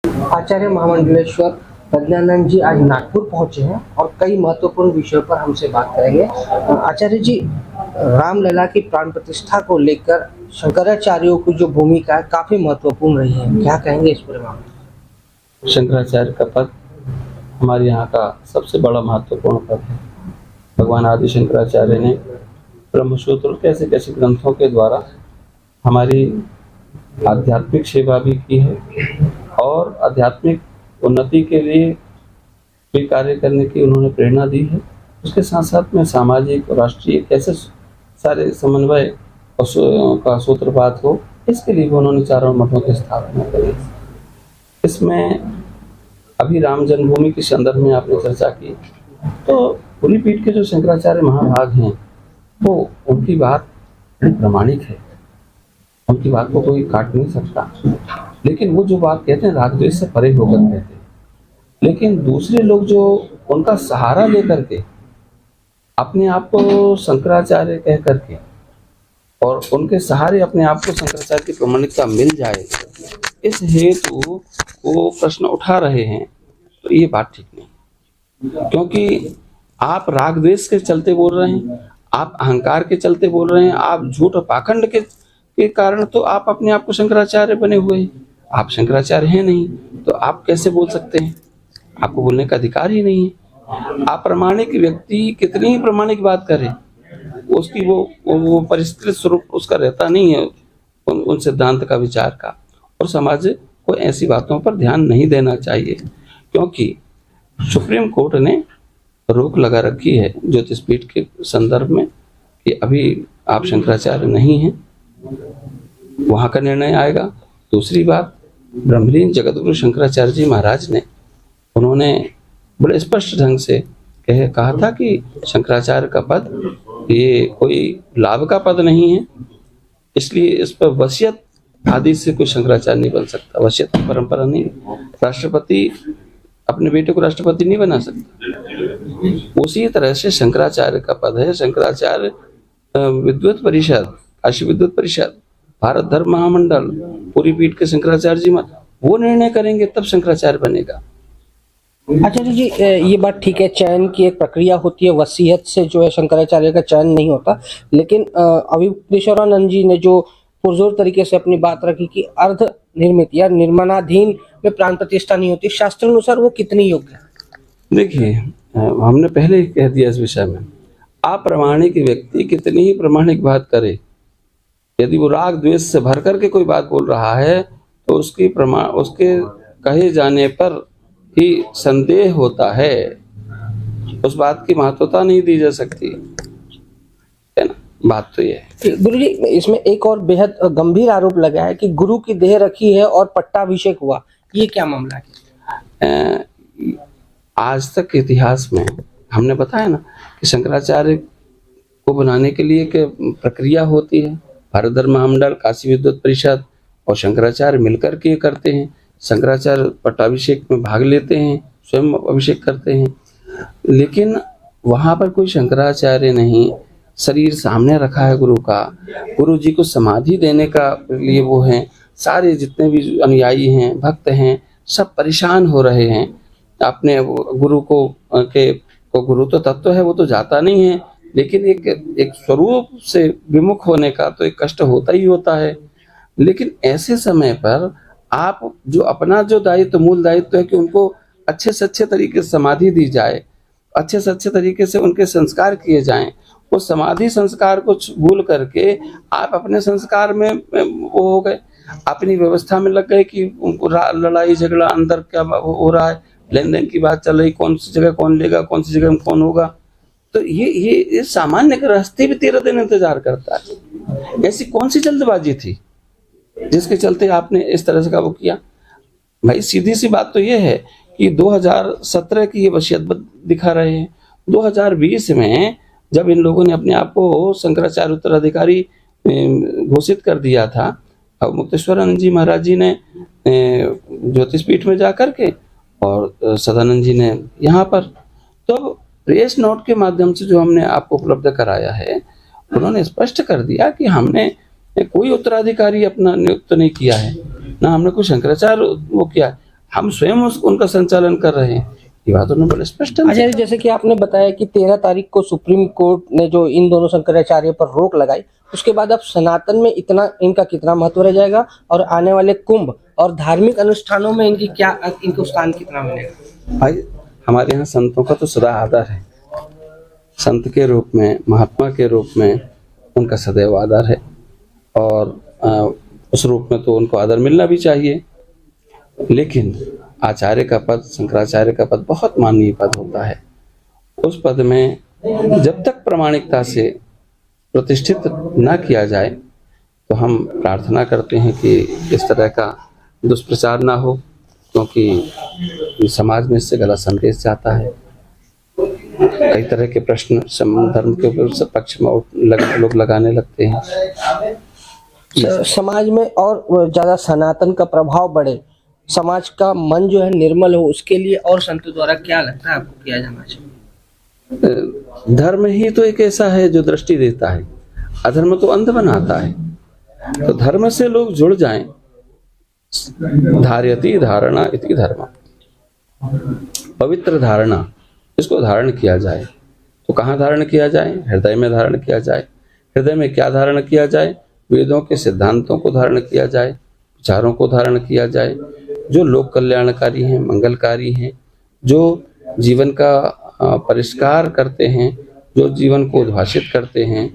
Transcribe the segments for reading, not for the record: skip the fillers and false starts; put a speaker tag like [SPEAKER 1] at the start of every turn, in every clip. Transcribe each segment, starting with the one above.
[SPEAKER 1] आचार्य महामंडलेश्वर प्रज्ञानंद जी आज नागपुर पहुंचे हैं और कई महत्वपूर्ण विषयों पर हमसे बात करेंगे। आचार्य जी, रामलला की प्राण प्रतिष्ठा को लेकर शंकराचार्यों की जो भूमिका है काफी महत्वपूर्ण रही है, क्या कहेंगे इस पर?
[SPEAKER 2] शंकराचार्य का पद हमारे यहाँ का सबसे बड़ा महत्वपूर्ण पद है। भगवान आदि शंकराचार्य ने ब्रह्मसूत्र कैसे कैसे ग्रंथों के द्वारा हमारी आध्यात्मिक सेवा भी की है और आध्यात्मिक उन्नति के लिए भी कार्य करने की उन्होंने प्रेरणा दी है। उसके साथ साथ में सामाजिक और राष्ट्रीय कैसे सारे समन्वय का सूत्रपात हो, इसके लिए भी उन्होंने चारों मठों की स्थापना करी। इसमें अभी राम जन्मभूमि के संदर्भ में आपने चर्चा की, तो पूरी पीठ के जो शंकराचार्य महाभाग हैं वो उनकी बात प्रमाणिक है, उनकी बात को कोई काट नहीं सकता। लेकिन वो जो बात कहते हैं राग द्वेष से परे होकर कहते हैं। लेकिन दूसरे लोग जो उनका सहारा लेकर के अपने आप को शंकराचार्य कह करके और उनके सहारे अपने आप को शंकराचार्य की प्रमाणिकता मिल जाए, इस हेतु वो प्रश्न उठा रहे हैं, तो ये बात ठीक नहीं। क्योंकि आप राग द्वेष के चलते बोल रहे हैं, आप अहंकार के चलते बोल रहे हैं, आप झूठ और पाखंड के कारण तो आप अपने आप को शंकराचार्य बने हुए हैं। आप शंकराचार्य हैं नहीं, तो आप कैसे बोल सकते हैं? आपको बोलने का अधिकार ही नहीं है। अप्रामाणिक व्यक्ति कितनी ही प्रामाणिक बात करे, उसकी वो परिष्कृत स्वरूप उसका रहता नहीं है उन सिद्धांत का, विचार का। और समाज को ऐसी बातों पर ध्यान नहीं देना चाहिए, क्योंकि सुप्रीम कोर्ट ने रोक लगा रखी है ज्योतिषपीठ के संदर्भ में कि अभी आप शंकराचार्य नहीं हैं, वहां का निर्णय आएगा। दूसरी बात, ब्रह्मलीन जगतगुरु शंकराचार्य जी महाराज ने उन्होंने बड़े स्पष्ट ढंग से कहा था कि शंकराचार्य का पद ये कोई लाभ का पद नहीं है, इसलिए इस पर वसीयत आदि से कोई शंकराचार्य नहीं बन सकता। वसीयत की परंपरा नहीं, राष्ट्रपति अपने बेटे को राष्ट्रपति नहीं बना सकता। उसी तरह से शंकराचार्य का पद है। शंकराचार्य विद्वत परिषद, काशी विद्वत परिषद, भारत धर्म महामंडल, पूरी पीठ के शंकराचार्य जी वो निर्णय करेंगे, तब शंकराचार्य बनेगा।
[SPEAKER 1] आचार्य जी, ये बात ठीक है, चयन की एक प्रक्रिया होती है, वसीयत से जो है शंकराचार्य का चयन नहीं होता। लेकिन अभी उपदेश्वरानंद जी ने जो पुरजोर तरीके से अपनी बात रखी कि अर्ध निर्मित या निर्माणाधीन में प्राण प्रतिष्ठा नहीं होती, शास्त्र अनुसार वो कितनी योग्य है?
[SPEAKER 2] देखिए, हमने पहले ही कह दिया इस विषय में, अप्रामाणिक व्यक्ति कितनी ही प्रामाणिक बात करे, यदि वो राग द्वेष से भर करके कोई बात बोल रहा है तो उसके कहे जाने पर ही संदेह होता है, उस बात की महत्वता नहीं दी जा सकती है ना। बात तो ये है।
[SPEAKER 1] गुरु जी, इसमें एक और बेहद गंभीर आरोप लगा है कि गुरु की देह रखी है और पट्टाभिषेक हुआ, ये क्या मामला है?
[SPEAKER 2] आज तक के इतिहास में हमने बताया ना कि शंकराचार्य को बनाने के लिए एक प्रक्रिया होती है। भारत धर्म महामंडल, काशी विद्वत परिषद और शंकराचार्य मिलकर के करते हैं। शंकराचार्य पट्टाभिषेक में भाग लेते हैं, स्वयं अभिषेक करते हैं, लेकिन वहाँ पर कोई शंकराचार्य नहीं, शरीर सामने रखा है गुरु का। गुरु जी को समाधि देने का लिए वो हैं, सारे जितने भी अनुयायी हैं, भक्त हैं, सब परेशान हो रहे हैं। अपने गुरु को गुरु तो तत्व है, वो तो जाता नहीं है, लेकिन एक स्वरूप से विमुख होने का तो एक कष्ट होता ही होता है। लेकिन ऐसे समय पर आप जो अपना जो दायित्व, मूल दायित्व है कि उनको अच्छे से अच्छे तरीके से समाधि दी जाए, अच्छे से अच्छे तरीके से उनके संस्कार किए जाएं, उस समाधि संस्कार को भूल करके आप अपने संस्कार में वो हो गए, अपनी व्यवस्था में लग गए कि लड़ाई झगड़ा अंदर क्या हो रहा है, लेन देन की बात चल रही, कौन सी जगह कौन लेगा, कौन सी जगह में कौन होगा। तो ये सामान्य गृहस्थी भी 13 दिन इंतजार करता है। ऐसी कौन सी जल्दबाजी थी जिसके चलते आपने इस तरह से का वो किया? भाई सीधी सी बात तो ये है कि 2017 की ये वसीयत दिखा रहे हैं। 2020 में जब इन लोगों ने अपने आप को शंकराचार्य उत्तराधिकारी घोषित कर दिया था, अब मुक्तेश्वरानंद जी महाराज जी ने ज्योतिषपीठ में जाकर के और सदानंद जी ने यहाँ पर, तो प्रेस नोट के माध्यम से जो हमने आपको उपलब्ध कराया है, उन्होंने स्पष्ट कर दिया कि हमने कोई उत्तराधिकारी अपना नियुक्त नहीं किया है, ना हमने कोई शंकराचार्य वो किया है। हम स्वयं उनका संचालन कर रहे हैं। ये बात उन्होंने बड़े स्पष्ट है।
[SPEAKER 1] आचार्य, जैसे कि आपने बताया कि 13 तारीख को सुप्रीम कोर्ट ने जो इन दोनों शंकराचार्य पर रोक लगाई, उसके बाद अब सनातन में इनका कितना महत्व रह जाएगा और आने वाले कुंभ और धार्मिक अनुष्ठानों में इनको स्थान कितना मिलेगा?
[SPEAKER 2] भाई, हमारे यहाँ संतों का तो सदा आदर है। संत के रूप में, महात्मा के रूप में उनका सदैव आदर है और उस रूप में तो उनको आदर मिलना भी चाहिए। लेकिन आचार्य का पद, शंकराचार्य का पद बहुत माननीय पद होता है। उस पद में जब तक प्रामाणिकता से प्रतिष्ठित न किया जाए तो हम प्रार्थना करते हैं कि इस तरह का दुष्प्रचार ना हो, क्योंकि समाज में इससे गलत संदेश जाता है। कई तरह के प्रश्न धर्म के पक्ष में लोग लगाने लगते हैं।
[SPEAKER 1] समाज में और ज्यादा सनातन का प्रभाव बढ़े, समाज का मन जो है निर्मल हो, उसके लिए और संतों द्वारा क्या लगता है आपको किया जाना चाहिए?
[SPEAKER 2] धर्म ही तो एक ऐसा है जो दृष्टि देता है, अधर्म तो अंध बनाता है। तो धर्म से लोग जुड़ जाएं। धार्यति धारणा इति धर्म, पवित्र धारणा, इसको धारण किया जाए। तो कहाँ धारण किया जाए? हृदय में धारण किया जाए। हृदय में क्या धारण किया जाए? वेदों के सिद्धांतों को धारण किया जाए, विचारों को धारण किया जाए, जो लोक कल्याणकारी हैं, मंगलकारी हैं, जो जीवन का परिष्कार करते हैं, जो जीवन को उद्भाषित करते हैं,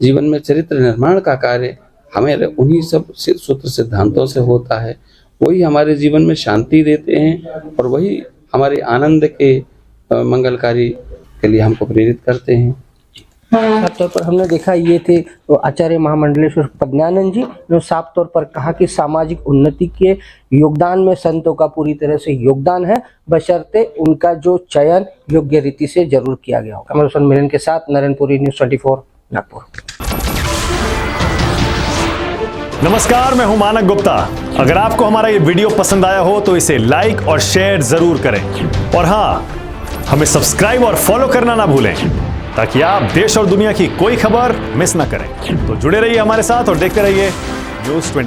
[SPEAKER 2] जीवन में चरित्र निर्माण का कार्य हमें उन्हीं सब सूत्र सिद्धांतों से होता है। वही हमारे जीवन में शांति देते हैं और वही हमारे आनंद के मंगलकारी के लिए हमको प्रेरित करते हैं।
[SPEAKER 1] साफ तौर पर हमने देखा, ये थे तो आचार्य महामंडलेश्वर प्रज्ञानंद जी, जो साफ तौर पर कहा कि सामाजिक उन्नति के योगदान में संतों का पूरी तरह से योगदान है, बशर्ते उनका जो चयन योग्य रीति से जरूर किया गया हो। कमल हुसैन मिलन के साथ नरेंद्रपुरी, न्यूज़ 24 नागपुर।
[SPEAKER 3] नमस्कार, मैं हूं मानक गुप्ता। अगर आपको हमारा ये वीडियो पसंद आया हो तो इसे लाइक और शेयर जरूर करें और हाँ, हमें सब्सक्राइब और फॉलो करना ना भूलें ताकि आप देश और दुनिया की कोई खबर मिस ना करें। तो जुड़े रहिए हमारे साथ और देखते रहिए न्यूज़ 24।